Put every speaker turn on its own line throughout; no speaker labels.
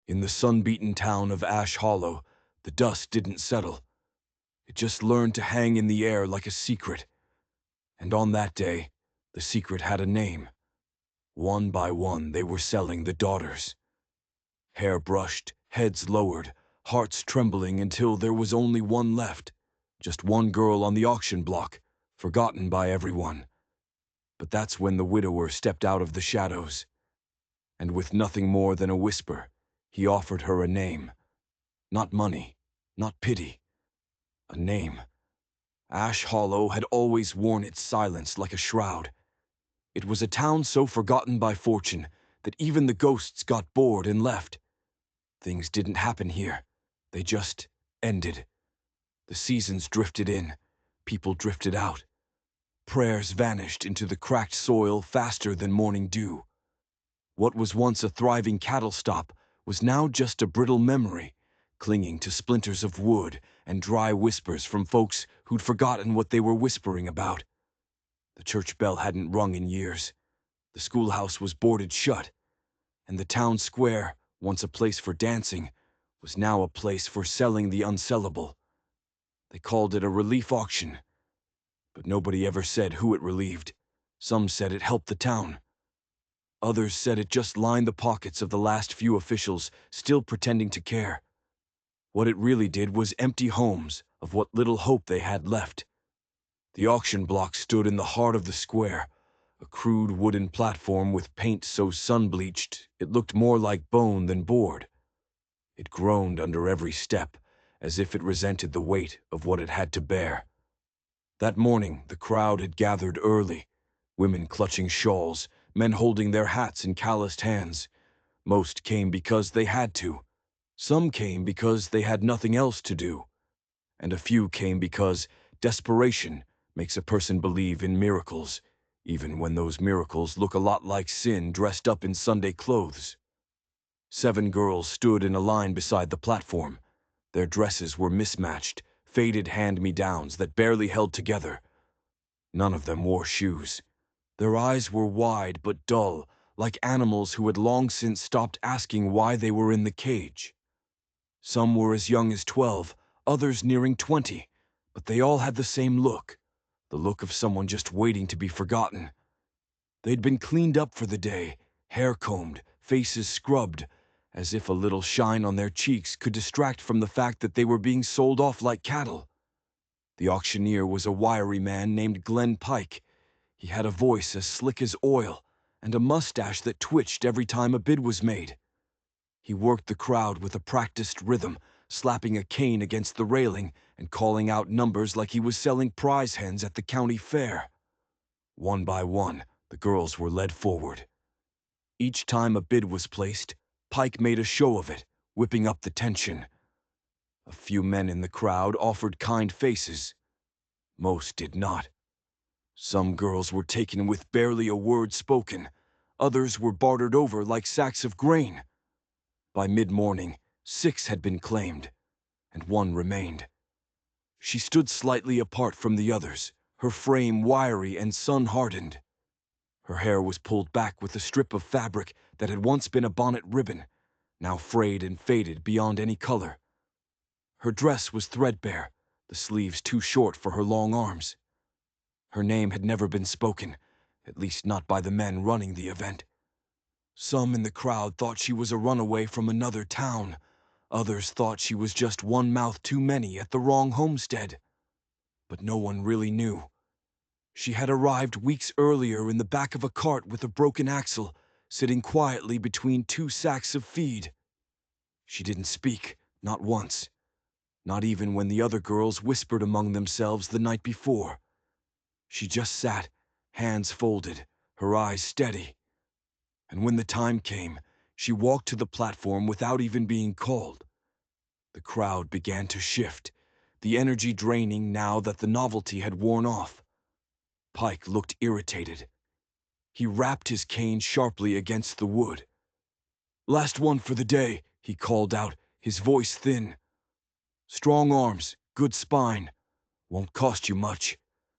In the sun-beaten town of Ash Hollow, the dust didn't settle. It just learned to hang in the air like a secret. And on that day, the secret had a name. One by one, they were selling the daughters. Hair brushed, heads lowered, hearts trembling until there was only one left. Just one girl on the auction block, forgotten by everyone. But that's when the widower stepped out of the shadows. And with nothing more than a whisper, he offered her a name. Not money, not pity. A name. Ash Hollow had always worn its silence like a shroud. It was a town so forgotten by fortune that even the ghosts got bored and left. Things didn't happen here. They just ended. The seasons drifted in. People drifted out. Prayers vanished into the cracked soil faster than morning dew. What was once a thriving cattle stop was now just a brittle memory, clinging to splinters of wood and dry whispers from folks who'd forgotten what they were whispering about. The church bell hadn't rung in years. The schoolhouse was boarded shut. And the town square, once a place for dancing, was now a place for selling the unsellable. They called it a relief auction. But nobody ever said who it relieved. Some said it helped the town. Others said it just lined the pockets of the last few officials still pretending to care. What it really did was empty homes of what little hope they had left. The auction block stood in the heart of the square, a crude wooden platform with paint so sun-bleached it looked more like bone than board. It groaned under every step, as if it resented the weight of what it had to bear. That morning, the crowd had gathered early, women clutching shawls, men holding their hats in calloused hands. Most came because they had to. Some came because they had nothing else to do. And a few came because desperation makes a person believe in miracles, even when those miracles look a lot like sin dressed up in Sunday clothes. 7 girls stood in a line beside the platform. Their dresses were mismatched, faded hand-me-downs that barely held together. None of them wore shoes. Their eyes were wide but dull, like animals who had long since stopped asking why they were in the cage. Some were as young as 12, others nearing 20, but they all had the same look, the look of someone just waiting to be forgotten. They'd been cleaned up for the day, hair combed, faces scrubbed, as if a little shine on their cheeks could distract from the fact that they were being sold off like cattle. The auctioneer was a wiry man named Glenn Pike. He had a voice as slick as oil, and a mustache that twitched every time a bid was made. He worked the crowd with a practiced rhythm, slapping a cane against the railing and calling out numbers like he was selling prize hens at the county fair. One by one, the girls were led forward. Each time a bid was placed, Pike made a show of it, whipping up the tension. A few men in the crowd offered kind faces. Most did not. Some girls were taken with barely a word spoken. Others were bartered over like sacks of grain. By mid-morning, 6 had been claimed, and 1 remained. She stood slightly apart from the others, her frame wiry and sun-hardened. Her hair was pulled back with a strip of fabric that had once been a bonnet ribbon, now frayed and faded beyond any color. Her dress was threadbare, the sleeves too short for her long arms. Her name had never been spoken, at least not by the men running the event. Some in the crowd thought she was a runaway from another town. Others thought she was just one mouth too many at the wrong homestead. But no one really knew. She had arrived weeks earlier in the back of a cart with a broken axle, sitting quietly between 2 sacks of feed. She didn't speak, not once. Not even when the other girls whispered among themselves the night before. She just sat, hands folded, her eyes steady. And when the time came, she walked to the platform without even being called. The crowd began to shift, the energy draining now that the novelty had worn off. Pike looked irritated. He rapped his cane sharply against the wood. "Last one for the day," he called out, his voice thin. "Strong arms, good spine. Won't cost you much.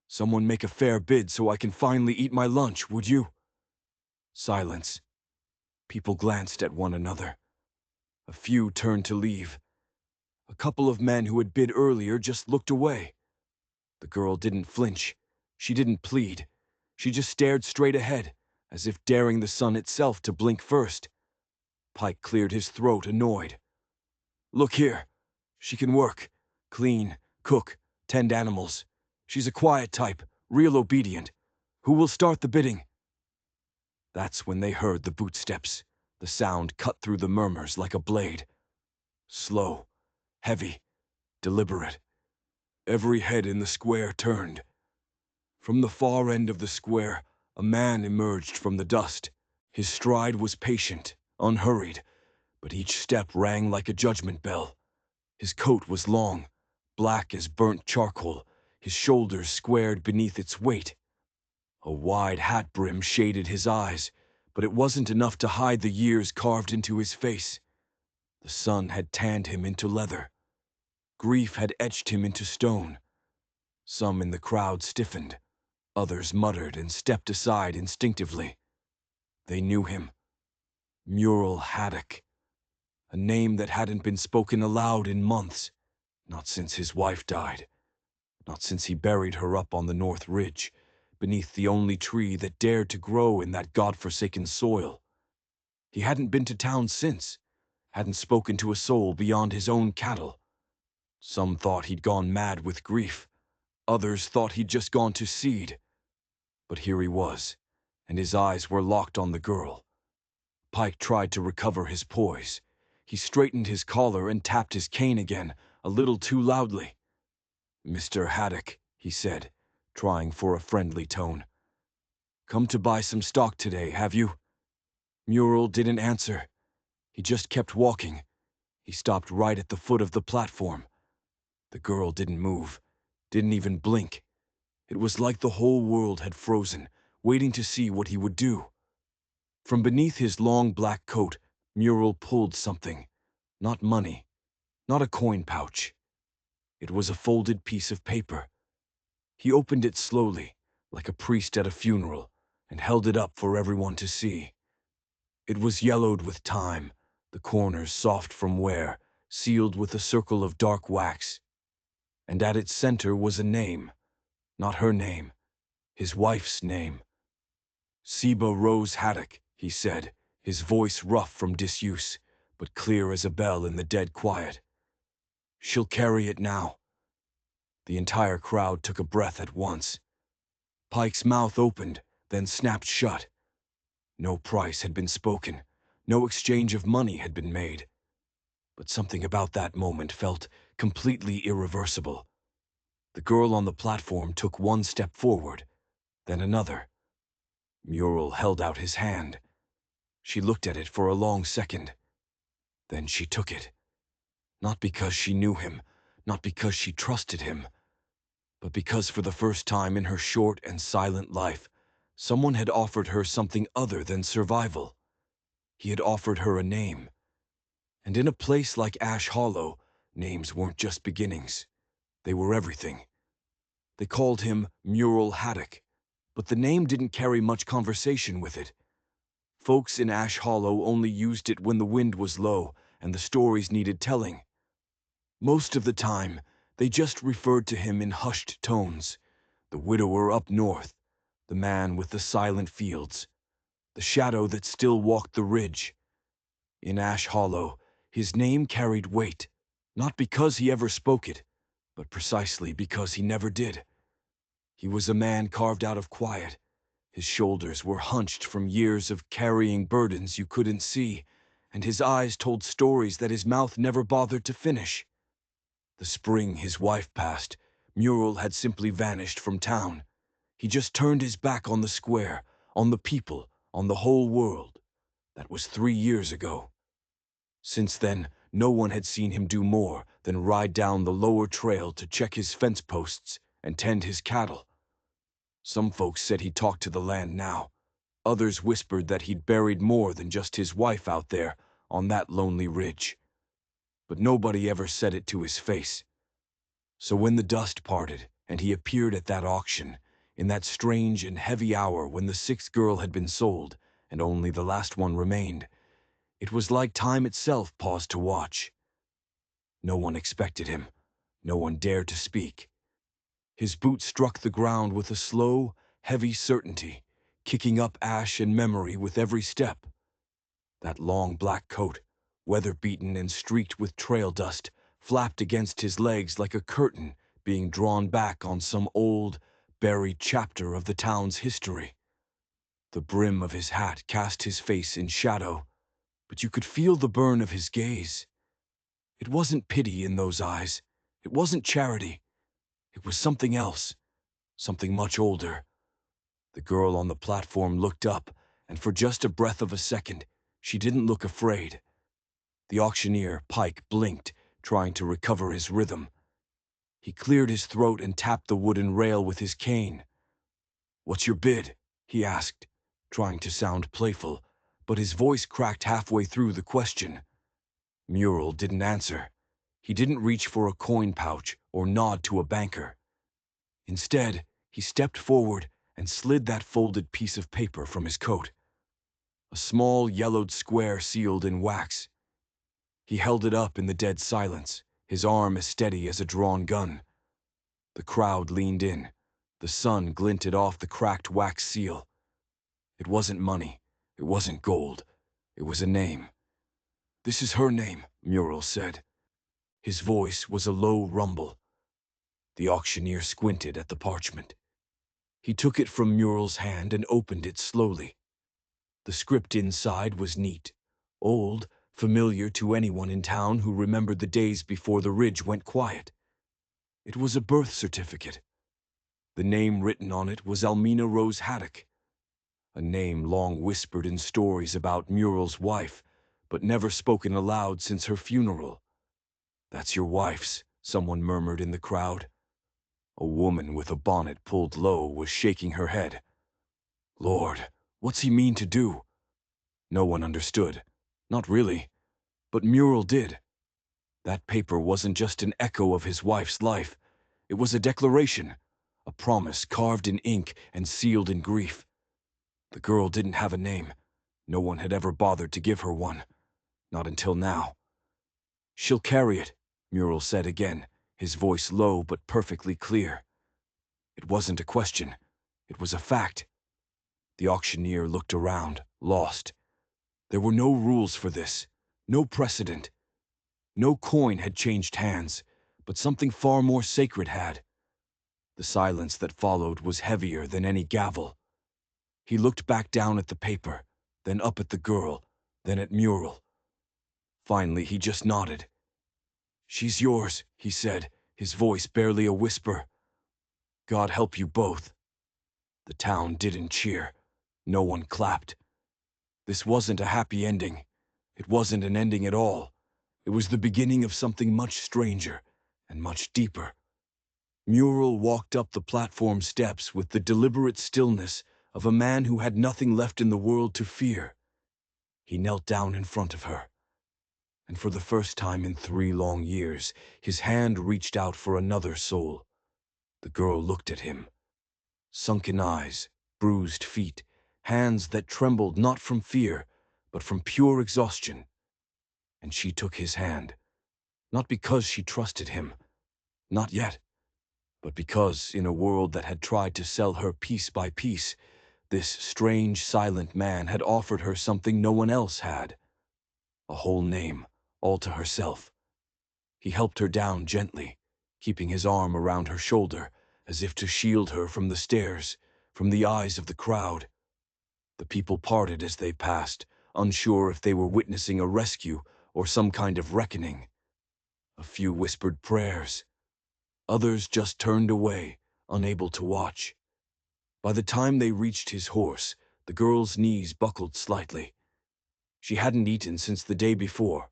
Someone make a fair bid so I can finally eat my lunch, would you?" Silence. People glanced at one another. A few turned to leave. A couple of men who had bid earlier just looked away. The girl didn't flinch. She didn't plead. She just stared straight ahead, as if daring the sun itself to blink first. Pike cleared his throat, annoyed. "Look here. She can work, clean, cook, tend animals. She's a quiet type, real obedient. Who will start the bidding?" That's when they heard the bootsteps. The sound cut through the murmurs like a blade. Slow, heavy, deliberate. Every head in the square turned. From the far end of the square, a man emerged from the dust. His stride was patient, unhurried, but each step rang like a judgment bell. His coat was long, black as burnt charcoal, his shoulders squared beneath its weight. A wide hat brim shaded his eyes, but it wasn't enough to hide the years carved into his face. The sun had tanned him into leather. Grief had etched him into stone. Some in the crowd stiffened. Others muttered and stepped aside instinctively. They knew him. Muriel Haddock. A name that hadn't been spoken aloud in months. Not since his wife died. Not since he buried her up on the North Ridge, beneath the only tree that dared to grow in that godforsaken soil. He hadn't been to town since, hadn't spoken to a soul beyond his own cattle. Some thought he'd gone mad with grief. Others thought he'd just gone to seed. But here he was, and his eyes were locked on the girl. Pike tried to recover his poise. He straightened his collar and tapped his cane again, a little too loudly. "Mr. Haddock," he said, trying for a friendly tone. "Come to buy some stock today, have you?" Muriel didn't answer. He just kept walking. He stopped right at the foot of the platform. The girl didn't move, didn't even blink. It was like the whole world had frozen, waiting to see what he would do. From beneath his long black coat, Muriel pulled something. Not money, not a coin pouch. It was a folded piece of paper. He opened it slowly, like a priest at a funeral, and held it up for everyone to see. It was yellowed with time, the corners soft from wear, sealed with a circle of dark wax. And at its center was a name. Not her name, his wife's name. "Seba Rose Haddock," he said, his voice rough from disuse, but clear as a bell in the dead quiet. "She'll carry it now." The entire crowd took a breath at once. Pike's mouth opened, then snapped shut. No price had been spoken. No exchange of money had been made. But something about that moment felt completely irreversible. The girl on the platform took one step forward, then another. Muriel held out his hand. She looked at it for a long second. Then she took it. Not because she knew him, not because she trusted him, but because for the first time in her short and silent life, someone had offered her something other than survival. He had offered her a name. And in a place like Ash Hollow, names weren't just beginnings. They were everything. They called him Muriel Haddock, but the name didn't carry much conversation with it. Folks in Ash Hollow only used it when the wind was low and the stories needed telling. Most of the time, they just referred to him in hushed tones. The widower up north, the man with the silent fields, the shadow that still walked the ridge. In Ash Hollow, his name carried weight, not because he ever spoke it, but precisely because he never did. He was a man carved out of quiet. His shoulders were hunched from years of carrying burdens you couldn't see, and his eyes told stories that his mouth never bothered to finish. The spring his wife passed, Muriel had simply vanished from town. He just turned his back on the square, on the people, on the whole world. That was 3 years ago. Since then, no one had seen him do more than ride down the lower trail to check his fence posts and tend his cattle. Some folks said he talked to the land now. Others whispered that he'd buried more than just his wife out there on that lonely ridge. But nobody ever said it to his face. So when the dust parted and he appeared at that auction, in that strange and heavy hour when the 6th girl had been sold and only the last one remained, It was like time itself paused to watch. No one expected him. No one dared to speak. His boots struck the ground with a slow, heavy certainty, kicking up ash and memory with every step. That long black coat, weather-beaten and streaked with trail dust, flapped against his legs like a curtain being drawn back on some old, buried chapter of the town's history. The brim of his hat cast his face in shadow, but you could feel the burn of his gaze. It wasn't pity in those eyes. It wasn't charity. It was something else, something much older. The girl on the platform looked up, and for just a breath of a second, she didn't look afraid. The auctioneer, Pike, blinked, trying to recover his rhythm. He cleared his throat and tapped the wooden rail with his cane. "What's your bid?" he asked, trying to sound playful, but his voice cracked halfway through the question. Muriel didn't answer. He didn't reach for a coin pouch or nod to a banker. Instead, he stepped forward and slid that folded piece of paper from his coat. A small yellowed square sealed in wax. He held it up in the dead silence, his arm as steady as a drawn gun. The crowd leaned in. The sun glinted off the cracked wax seal. It wasn't money. It wasn't gold. It was a name. "This is her name," Muriel said. His voice was a low rumble. The auctioneer squinted at the parchment. He took it from Muriel's hand and opened it slowly. The script inside was neat, old, familiar to anyone in town who remembered the days before the ridge went quiet. It was a birth certificate. The name written on it was Almina Rose Haddock, a name long whispered in stories about Muriel's wife, but never spoken aloud since her funeral. "That's your wife's," someone murmured in the crowd. A woman with a bonnet pulled low was shaking her head. "Lord, what's he mean to do?" No one understood. Not really. But Muriel did. That paper wasn't just an echo of his wife's life. It was a declaration, a promise carved in ink and sealed in grief. The girl didn't have a name. No one had ever bothered to give her one. Not until now. "She'll carry it," Muriel said again, his voice low but perfectly clear. It wasn't a question. It was a fact. The auctioneer looked around, lost. There were no rules for this, no precedent. No coin had changed hands, but something far more sacred had. The silence that followed was heavier than any gavel. He looked back down at the paper, then up at the girl, then at Muriel. Finally, he just nodded. "She's yours," he said, his voice barely a whisper. "God help you both." The town didn't cheer. No one clapped. This wasn't a happy ending. It wasn't an ending at all. It was the beginning of something much stranger and much deeper. Muriel walked up the platform steps with the deliberate stillness of a man who had nothing left in the world to fear. He knelt down in front of her, and for the first time in 3 long years, his hand reached out for another soul. The girl looked at him. Sunken eyes, bruised feet, hands that trembled not from fear, but from pure exhaustion. And she took his hand, not because she trusted him, not yet, but because, in a world that had tried to sell her piece by piece, this strange, silent man had offered her something no one else had. A whole name, all to herself. He helped her down gently, keeping his arm around her shoulder, as if to shield her from the stares, from the eyes of the crowd. The people parted as they passed, unsure if they were witnessing a rescue or some kind of reckoning. A few whispered prayers. Others just turned away, unable to watch. By the time they reached his horse, the girl's knees buckled slightly. She hadn't eaten since the day before.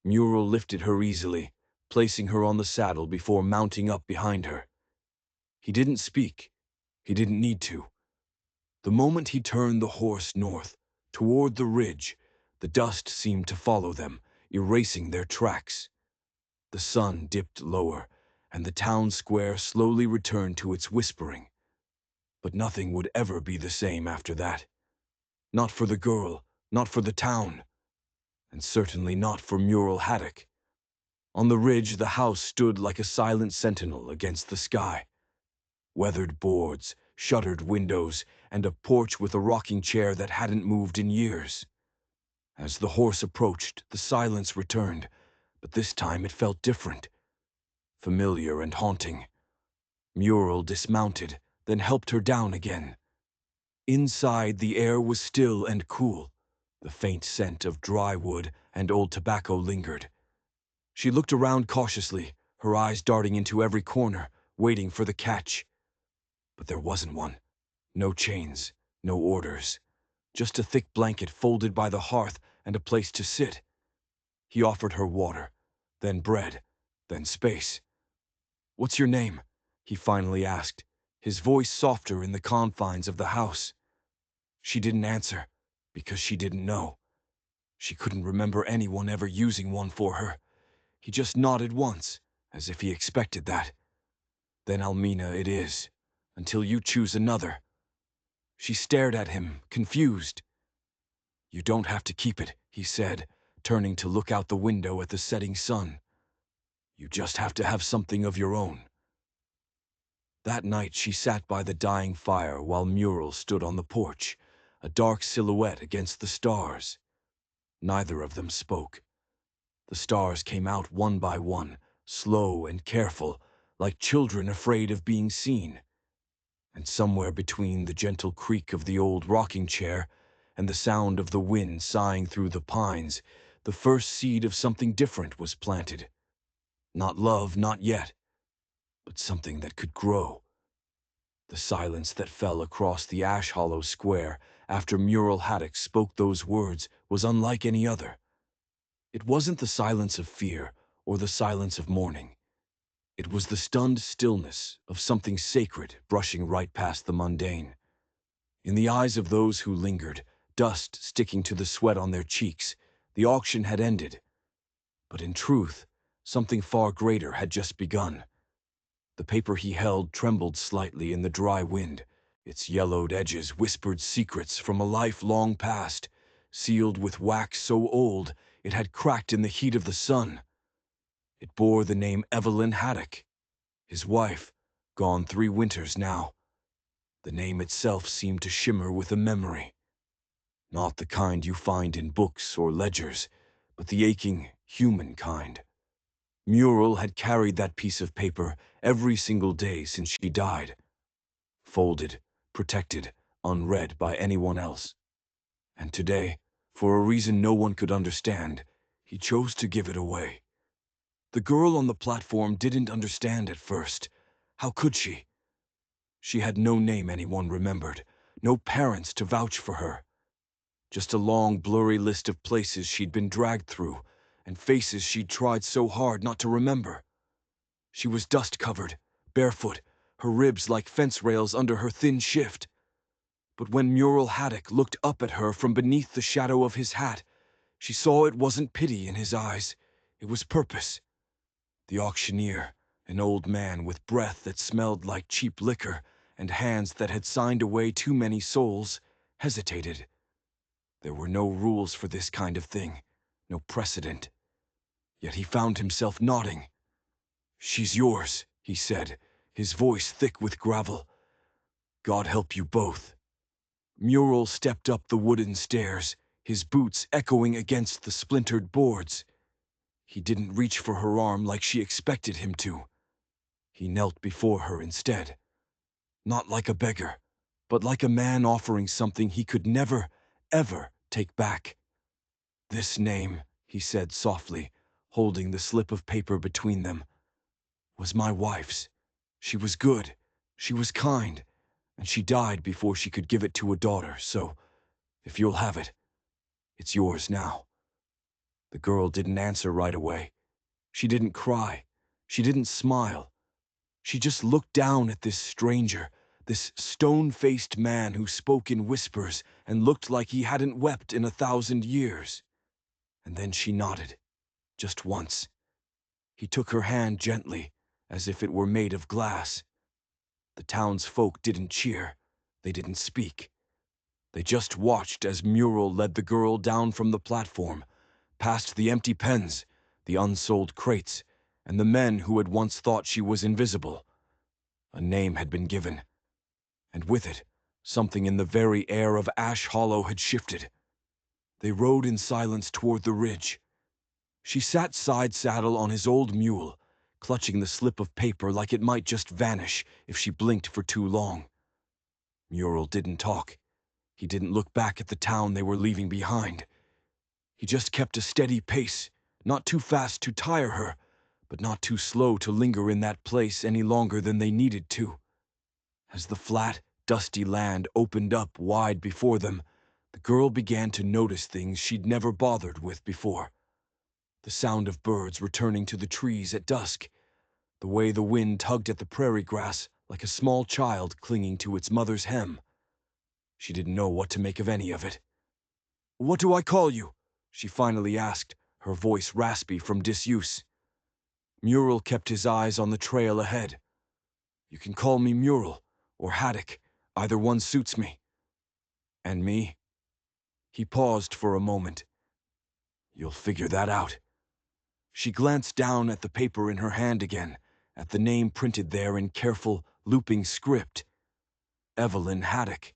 Muriel lifted her easily, placing her on the saddle before mounting up behind her. He didn't speak. He didn't need to. The moment he turned the horse north, toward the ridge, the dust seemed to follow them, erasing their tracks. The sun dipped lower, and the town square slowly returned to its whispering. But nothing would ever be the same after that. Not for the girl, not for the town. and certainly not for Mural Haddock. On the ridge, the house stood like a silent sentinel against the sky. Weathered boards, shuttered windows, and a porch with a rocking chair that hadn't moved in years. As the horse approached, the silence returned, but this time it felt different, familiar and haunting. Mural dismounted, then helped her down again. Inside, the air was still and cool. The faint scent of dry wood and old tobacco lingered. She looked around cautiously, her eyes darting into every corner, waiting for the catch. But there wasn't one. No chains, no orders. Just a thick blanket folded by the hearth and a place to sit. He offered her water, then bread, then space. "What's your name?" he finally asked, his voice softer in the confines of the house. She didn't answer, because she didn't know. She couldn't remember anyone ever using one for her. He just nodded once, as if he expected that. "Then Almina it is, until you choose another." She stared at him, confused. "You don't have to keep it," he said, turning to look out the window at the setting sun. "You just have to have something of your own." That night she sat by the dying fire while Mural stood on the porch, a dark silhouette against the stars. Neither of them spoke. The stars came out one by one, slow and careful, like children afraid of being seen. And somewhere between the gentle creak of the old rocking chair and the sound of the wind sighing through the pines, the first seed of something different was planted. Not love, not yet, but something that could grow. The silence that fell across the Ash Hollow square after Mural Haddock spoke those words was unlike any other. It wasn't the silence of fear or the silence of mourning. It was the stunned stillness of something sacred brushing right past the mundane. In the eyes of those who lingered, dust sticking to the sweat on their cheeks, the auction had ended. But in truth, something far greater had just begun. The paper he held trembled slightly in the dry wind. Its yellowed edges whispered secrets from a life long past, sealed with wax so old it had cracked in the heat of the sun. It bore the name Evelyn Haddock, his wife, gone 3 winters now. The name itself seemed to shimmer with a memory. Not the kind you find in books or ledgers, but the aching, human kind. Mural had carried that piece of paper every single day since she died. Folded, protected, unread by anyone else. And today, for a reason no one could understand, he chose to give it away. The girl on the platform didn't understand at first. How could she? She had no name anyone remembered, no parents to vouch for her. Just a long, blurry list of places she'd been dragged through, and faces she'd tried so hard not to remember. She was dust-covered, barefoot, her ribs like fence rails under her thin shift. But when Mural Haddock looked up at her from beneath the shadow of his hat, she saw it wasn't pity in his eyes, it was purpose. The auctioneer, an old man with breath that smelled like cheap liquor and hands that had signed away too many souls, hesitated. There were no rules for this kind of thing, no precedent. Yet he found himself nodding. "She's yours," he said, his voice thick with gravel. "God help you both." Mural stepped up the wooden stairs, his boots echoing against the splintered boards. He didn't reach for her arm like she expected him to. He knelt before her instead. Not like a beggar, but like a man offering something he could never, ever take back. "This name," he said softly, holding the slip of paper between them, "was my wife's. She was good, she was kind, and she died before she could give it to a daughter, so if you'll have it, it's yours now." The girl didn't answer right away. She didn't cry. She didn't smile. She just looked down at this stranger, this stone-faced man who spoke in whispers and looked like he hadn't wept in 1,000 years. And then she nodded, just once. He took her hand gently, as if it were made of glass. The townsfolk didn't cheer. They didn't speak. They just watched as Mural led the girl down from the platform, past the empty pens, the unsold crates, and the men who had once thought she was invisible. A name had been given, and with it, something in the very air of Ash Hollow had shifted. They rode in silence toward the ridge. She sat side saddle on his old mule, clutching the slip of paper like it might just vanish if she blinked for too long. Muriel didn't talk. He didn't look back at the town they were leaving behind. He just kept a steady pace, not too fast to tire her, but not too slow to linger in that place any longer than they needed to. As the flat, dusty land opened up wide before them, the girl began to notice things she'd never bothered with before. The sound of birds returning to the trees at dusk, the way the wind tugged at the prairie grass like a small child clinging to its mother's hem. She didn't know what to make of any of it. "What do I call you?" she finally asked, her voice raspy from disuse. Muriel kept his eyes on the trail ahead. "You can call me Muriel, or Haddock. Either one suits me." "And me?" He paused for a moment. "You'll figure that out." She glanced down at the paper in her hand again, at the name printed there in careful, looping script. Evelyn Haddock.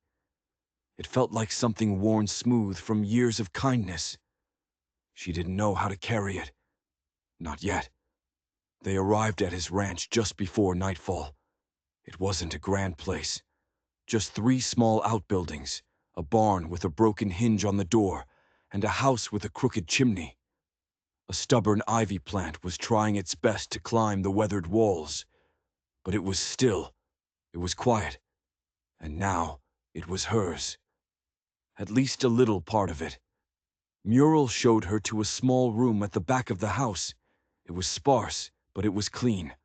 It felt like something worn smooth from years of kindness. She didn't know how to carry it. Not yet. They arrived at his ranch just before nightfall. It wasn't a grand place. Just 3 small outbuildings, a barn with a broken hinge on the door, and a house with a crooked chimney. A stubborn ivy plant was trying its best to climb the weathered walls. But it was still. It was quiet. And now it was hers. At least a little part of it. Muriel showed her to a small room at the back of the house. It was sparse, but it was clean.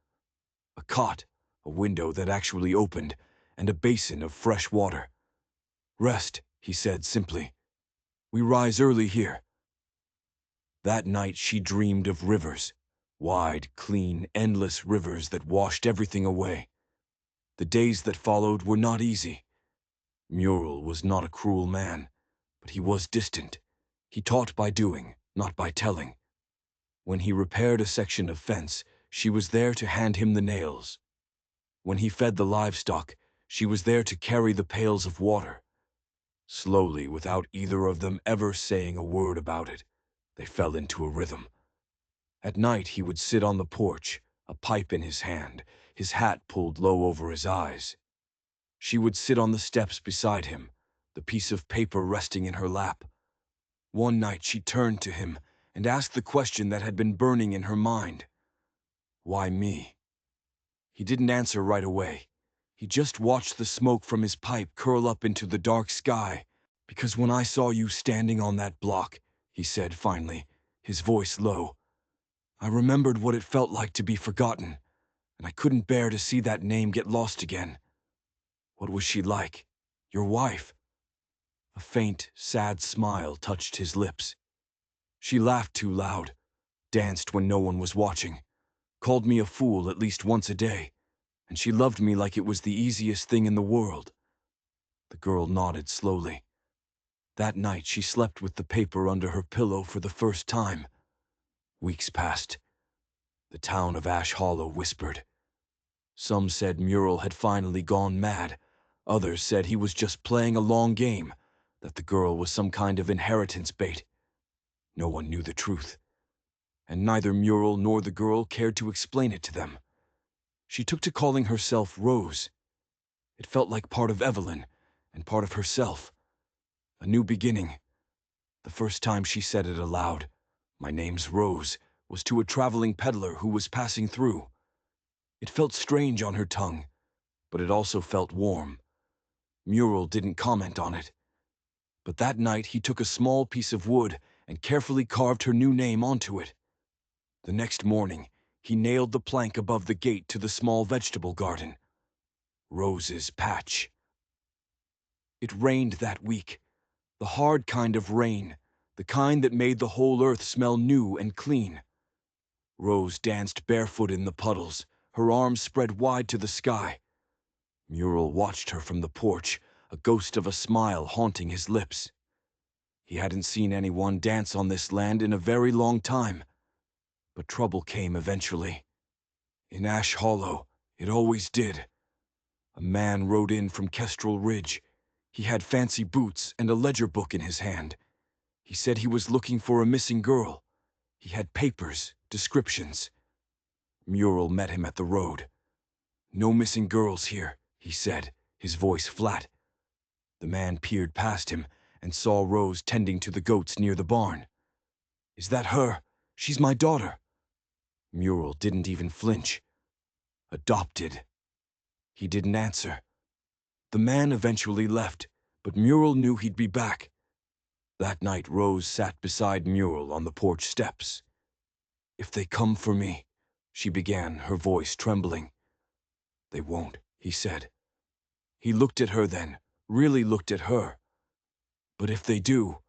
A cot, a window that actually opened, and a basin of fresh water. "Rest," he said simply. "We rise early here." That night she dreamed of rivers. Wide, clean, endless rivers that washed everything away. The days that followed were not easy. Muriel was not a cruel man, but he was distant. He taught by doing, not by telling. When he repaired a section of fence, she was there to hand him the nails. When he fed the livestock, she was there to carry the pails of water. Slowly, without either of them ever saying a word about it, they fell into a rhythm. At night he would sit on the porch, a pipe in his hand, his hat pulled low over his eyes. She would sit on the steps beside him, the piece of paper resting in her lap. One night she turned to him and asked the question that had been burning in her mind. "Why me?" He didn't answer right away. He just watched the smoke from his pipe curl up into the dark sky. "Because when I saw you standing on that block," he said finally, his voice low, "I remembered what it felt like to be forgotten, and I couldn't bear to see that name get lost again." "What was she like? Your wife?" A faint, sad smile touched his lips. "She laughed too loud, danced when no one was watching, called me a fool at least once a day, and she loved me like it was the easiest thing in the world." The girl nodded slowly. That night she slept with the paper under her pillow for the first time. Weeks passed. The town of Ash Hollow whispered. Some said Muriel had finally gone mad. Others said he was just playing a long game, that the girl was some kind of inheritance bait. No one knew the truth, and neither Muriel nor the girl cared to explain it to them. She took to calling herself Rose. It felt like part of Evelyn, and part of herself. A new beginning. The first time she said it aloud, "My name's Rose," was to a traveling peddler who was passing through. It felt strange on her tongue, but it also felt warm. Muriel didn't comment on it. But that night he took a small piece of wood and carefully carved her new name onto it. The next morning, he nailed the plank above the gate to the small vegetable garden. Rose's Patch. It rained that week. The hard kind of rain, the kind that made the whole earth smell new and clean. Rose danced barefoot in the puddles, her arms spread wide to the sky. Muriel watched her from the porch, a ghost of a smile haunting his lips. He hadn't seen anyone dance on this land in a very long time. But trouble came eventually. In Ash Hollow, it always did. A man rode in from Kestrel Ridge. He had fancy boots and a ledger book in his hand. He said he was looking for a missing girl. He had papers, descriptions. Muriel met him at the road. "No missing girls here," he said, his voice flat. The man peered past him and saw Rose tending to the goats near the barn. "Is that her? She's my daughter." Muriel didn't even flinch. "Adopted." He didn't answer. The man eventually left, but Muriel knew he'd be back. That night Rose sat beside Muriel on the porch steps. "If they come for me," she began, her voice trembling. "They won't," he said. He looked at her then, really looked at her. "But if they do,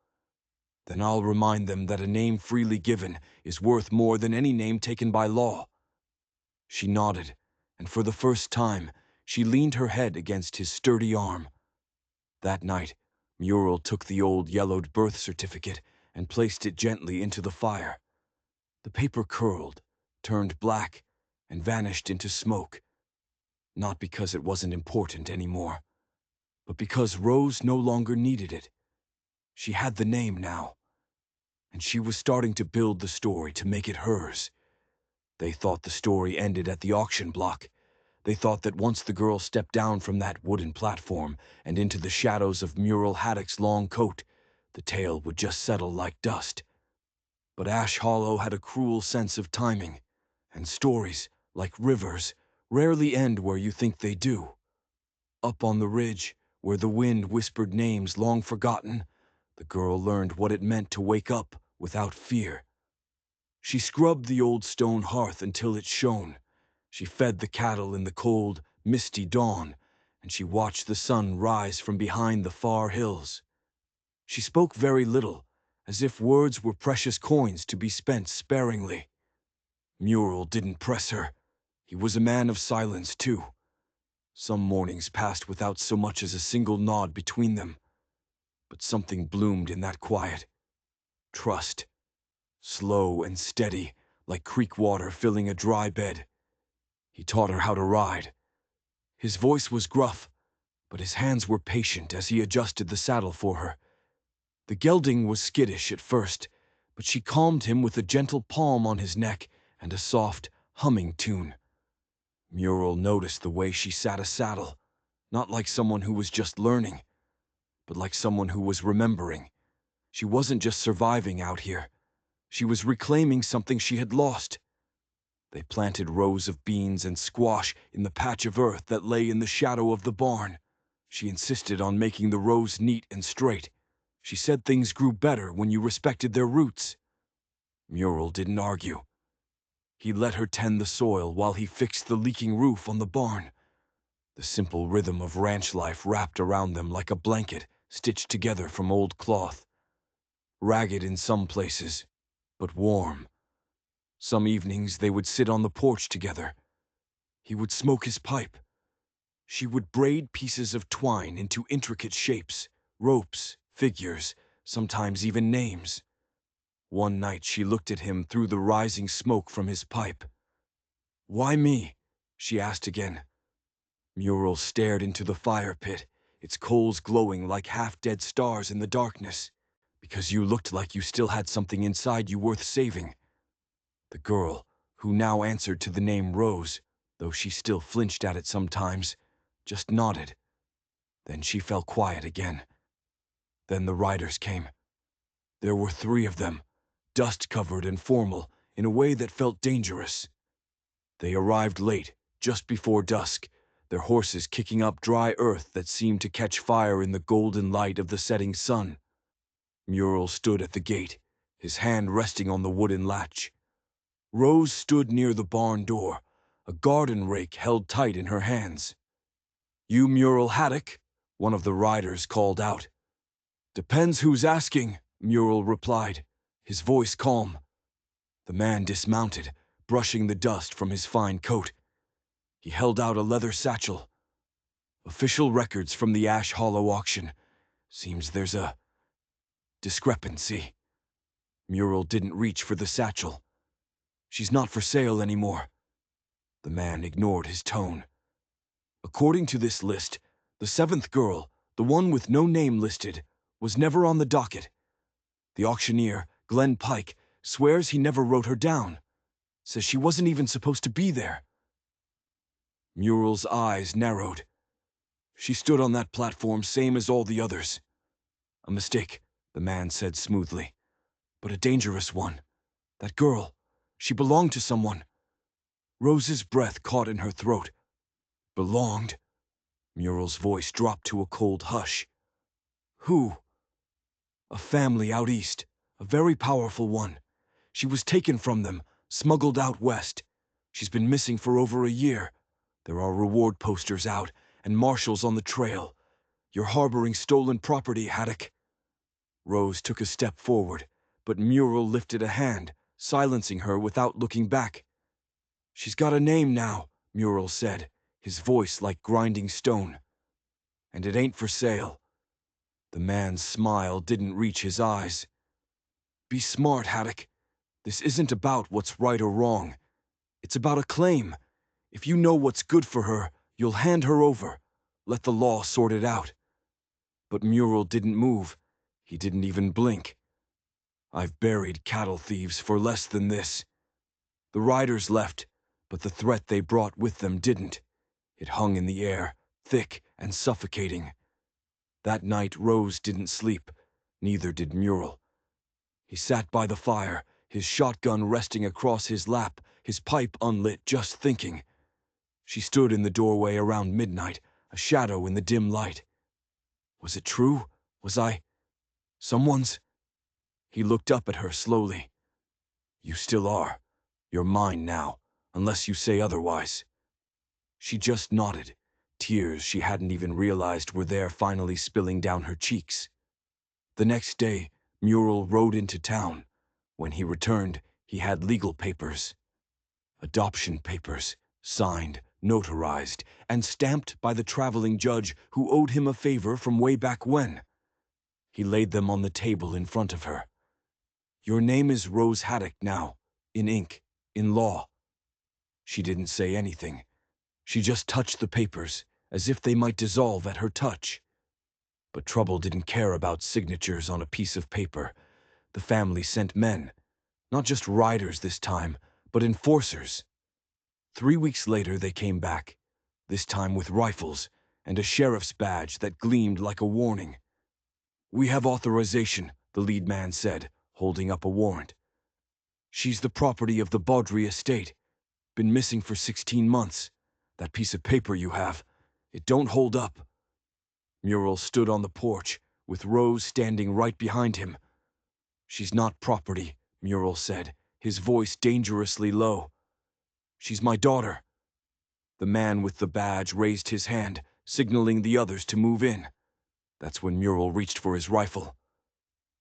then I'll remind them that a name freely given is worth more than any name taken by law." She nodded, and for the first time, she leaned her head against his sturdy arm. That night, Muriel took the old yellowed birth certificate and placed it gently into the fire. The paper curled, turned black, and vanished into smoke. Not because it wasn't important anymore, but because Rose no longer needed it. She had the name now, and she was starting to build the story to make it hers. They thought the story ended at the auction block. They thought that once the girl stepped down from that wooden platform and into the shadows of Muriel Haddock's long coat, the tale would just settle like dust. But Ash Hollow had a cruel sense of timing, and stories, like rivers, rarely end where you think they do. Up on the ridge, where the wind whispered names long forgotten, the girl learned what it meant to wake up without fear. She scrubbed the old stone hearth until it shone. She fed the cattle in the cold, misty dawn, and she watched the sun rise from behind the far hills. She spoke very little, as if words were precious coins to be spent sparingly. Muriel didn't press her. He was a man of silence, too. Some mornings passed without so much as a single nod between them. But something bloomed in that quiet. Trust. Slow and steady, like creek water filling a dry bed. He taught her how to ride. His voice was gruff, but his hands were patient as he adjusted the saddle for her. The gelding was skittish at first, but she calmed him with a gentle palm on his neck and a soft, humming tune. Muriel noticed the way she sat a saddle, not like someone who was just learning, but like someone who was remembering. She wasn't just surviving out here. She was reclaiming something she had lost. They planted rows of beans and squash in the patch of earth that lay in the shadow of the barn. She insisted on making the rows neat and straight. She said things grew better when you respected their roots. Muriel didn't argue. He let her tend the soil while he fixed the leaking roof on the barn. The simple rhythm of ranch life wrapped around them like a blanket stitched together from old cloth. Ragged in some places, but warm. Some evenings they would sit on the porch together. He would smoke his pipe. She would braid pieces of twine into intricate shapes, ropes, figures, sometimes even names. One night she looked at him through the rising smoke from his pipe. "Why me?" she asked again. Muriel stared into the fire pit, its coals glowing like half-dead stars in the darkness. "Because you looked like you still had something inside you worth saving." The girl, who now answered to the name Rose, though she still flinched at it sometimes, just nodded. Then she fell quiet again. Then the riders came. There were 3 of them, dust-covered and formal, in a way that felt dangerous. They arrived late, just before dusk, their horses kicking up dry earth that seemed to catch fire in the golden light of the setting sun. Muriel stood at the gate, his hand resting on the wooden latch. Rose stood near the barn door, a garden rake held tight in her hands. "You Muriel Haddock?" one of the riders called out. "Depends who's asking," Muriel replied, his voice calm. The man dismounted, brushing the dust from his fine coat. He held out a leather satchel. "Official records from the Ash Hollow auction. Seems there's a..." Discrepancy. Mural didn't reach for the satchel. She's not for sale anymore. The man ignored his tone. According to this list, the seventh girl, the one with no name listed, was never on the docket. The auctioneer, Glenn Pike, swears he never wrote her down. Says she wasn't even supposed to be there. Mural's eyes narrowed. She stood on that platform same as all the others. A mistake, the man said smoothly. But a dangerous one. That girl, she belonged to someone. Rose's breath caught in her throat. Belonged? Mural's voice dropped to a cold hush. Who? A family out east, a very powerful one. She was taken from them, smuggled out west. She's been missing for over a year. There are reward posters out, and marshals on the trail. You're harboring stolen property, Haddock. Rose took a step forward, but Mural lifted a hand, silencing her without looking back. She's got a name now, Mural said, his voice like grinding stone. And it ain't for sale. The man's smile didn't reach his eyes. Be smart, Haddock. This isn't about what's right or wrong. It's about a claim. If you know what's good for her, you'll hand her over. Let the law sort it out. But Mural didn't move. He didn't even blink. I've buried cattle thieves for less than this. The riders left, but the threat they brought with them didn't. It hung in the air, thick and suffocating. That night Rose didn't sleep, neither did Mural. He sat by the fire, his shotgun resting across his lap, his pipe unlit, just thinking. She stood in the doorway around midnight, a shadow in the dim light. Was it true? Was I someone's? He looked up at her slowly. You still are. You're mine now, unless you say otherwise. She just nodded, tears she hadn't even realized were there finally spilling down her cheeks. The next day, Mural rode into town. When he returned, he had legal papers. Adoption papers, signed, notarized, and stamped by the traveling judge who owed him a favor from way back when. He laid them on the table in front of her. Your name is Rose Haddock now, in ink, in law. She didn't say anything. She just touched the papers, as if they might dissolve at her touch. But Trouble didn't care about signatures on a piece of paper. The family sent men, not just riders this time, but enforcers. 3 weeks later they came back, this time with rifles and a sheriff's badge that gleamed like a warning. We have authorization, the lead man said, holding up a warrant. She's the property of the Baudry estate. Been missing for 16 months. That piece of paper you have, it don't hold up. Mural stood on the porch, with Rose standing right behind him. She's not property, Mural said, his voice dangerously low. She's my daughter. The man with the badge raised his hand, signaling the others to move in. That's when Mural reached for his rifle.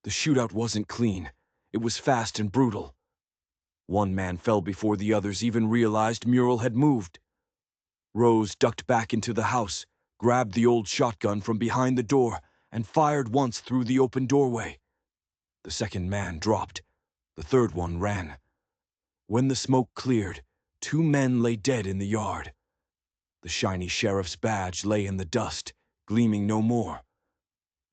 The shootout wasn't clean. It was fast and brutal. One man fell before the others even realized Mural had moved. Rose ducked back into the house, grabbed the old shotgun from behind the door, and fired once through the open doorway. The second man dropped. The third one ran. When the smoke cleared, 2 men lay dead in the yard. The shiny sheriff's badge lay in the dust, gleaming no more.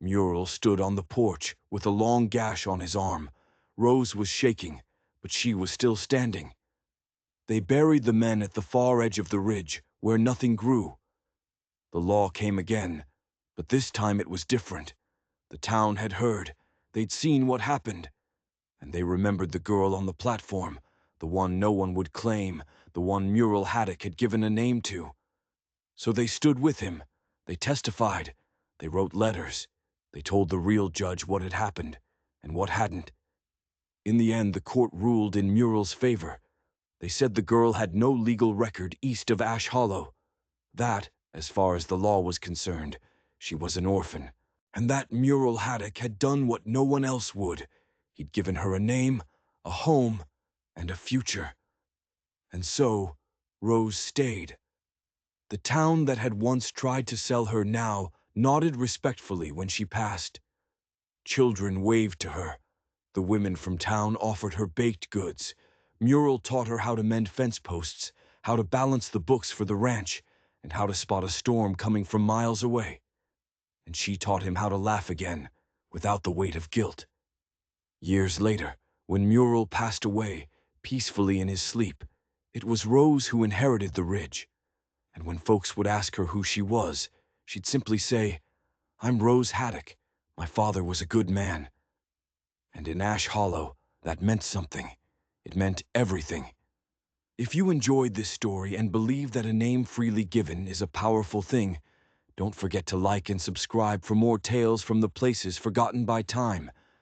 Mural stood on the porch with a long gash on his arm. Rose was shaking, but she was still standing. They buried the men at the far edge of the ridge, where nothing grew. The law came again, but this time it was different. The town had heard. They'd seen what happened. And they remembered the girl on the platform, the one no one would claim, the one Mural Haddock had given a name to. So they stood with him. They testified. They wrote letters. They told the real judge what had happened, and what hadn't. In the end, the court ruled in Mural's favor. They said the girl had no legal record east of Ash Hollow. That, as far as the law was concerned, she was an orphan. And that Mural Haddock had done what no one else would. He'd given her a name, a home, and a future. And so, Rose stayed. The town that had once tried to sell her now nodded respectfully when she passed. Children waved to her. The women from town offered her baked goods. Muriel taught her how to mend fence posts, how to balance the books for the ranch, and how to spot a storm coming from miles away. And she taught him how to laugh again, without the weight of guilt. Years later, when Muriel passed away, peacefully in his sleep, it was Rose who inherited the ridge. And when folks would ask her who she was, she'd simply say, "I'm Rose Haddock. My father was a good man." And in Ash Hollow, that meant something. It meant everything. If you enjoyed this story and believe that a name freely given is a powerful thing, don't forget to like and subscribe for more tales from the places forgotten by time.